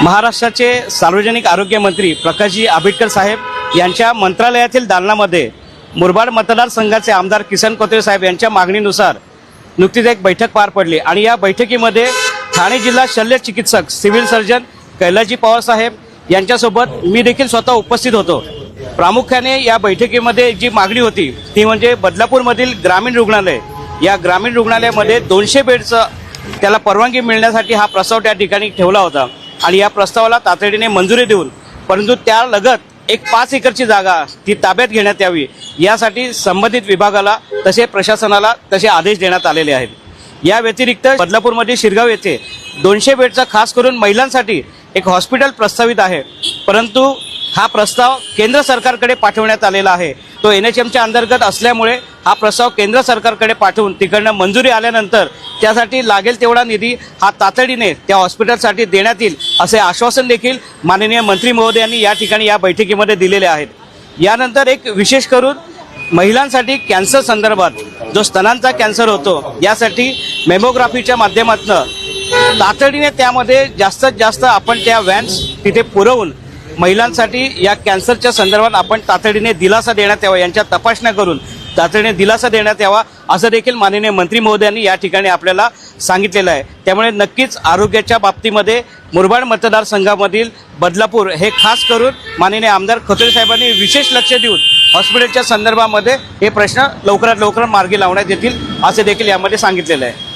महाराष्ट्राचे सार्वजनिक आरोग्य मंत्री प्रकाशजी आंबेडकर साहेब यांच्या मंत्रालयातील दालनामध्ये मुरबाड मतदारसंघाचे आमदार किसन कथोरे साहेब यांच्या मागणीनुसार नुकतीच एक बैठक पार पडली आणि या बैठकीमध्ये ठाणे जिल्हा शल्य चिकित्सक सिव्हिल सर्जन कैलासजी पवार साहेब यांच्यासोबत मी देखील स्वतः उपस्थित होतो। प्रामुख्याने या बैठकीमध्ये जी मागणी होती ती म्हणजे बदलापूरमधील ग्रामीण रुग्णालय, या ग्रामीण रुग्णालयामध्ये 200 बेडचं त्याला परवानगी मिळण्यासाठी हा प्रस्ताव त्या ठिकाणी ठेवला होता आणि या प्रस्तावाला तातडीने मंजुरी देऊन परंतु त्या लगत एक 5 एकरची जागा ती ताब्यात घेण्यात यावी यासाठी संबंधित विभागाला तसे प्रशासनाला तसे आदेश देण्यात आलेले आहेत। या व्यतिरिक्त बदलापूरमध्ये शिरगाव येथे 200 बेडचा खास करून महिलांसाठी एक हॉस्पिटल प्रस्तावित आहे, परंतु हा प्रस्ताव केंद्र सरकारकडे पाठवण्यात आलेला आहे। तो NHMच्या अंतर्गत असल्यामुळे हा प्रस्ताव केंद्र सरकारकडे पाठवून तिकडनं मंजुरी आल्यानंतर त्यासाठी लागेल तेवढा निधी हा तातडीने त्या हॉस्पिटलसाठी देण्यात येईल असे आश्वासन देखील माननीय मंत्री महोदयांनी या ठिकाणी या बैठकीमध्ये दिलेले आहेत। यानंतर एक विशेष करून महिलांसाठी कॅन्सर संदर्भात जो स्तनांचा कॅन्सर होतो यासाठी मेमोग्राफीच्या माध्यमातून तातडीने त्यामध्ये जास्तीत जास्त आपण त्या व्हॅन्स तिथे पुरवून महिलांसाठी या कॅन्सरच्या संदर्भात आपण तातडीने दिलासा देण्यात यावा, यांच्या तपासण्या करून तातडीने दिलासा देण्यात यावा असं देखील माननीय मंत्री महोदयांनी या ठिकाणी आपल्याला सांगितलेलं आहे। त्यामुळे नक्कीच आरोग्याच्या बाबतीमध्ये मुरबाड मतदारसंघामधील बदलापूर हे खास करून माननीय आमदार कथोरे साहेबांनी विशेष लक्ष देऊन हॉस्पिटलच्या संदर्भामध्ये हे प्रश्न लवकरात लवकर मार्गी लावण्यात येतील असे देखील यामध्ये सांगितलेलं आहे।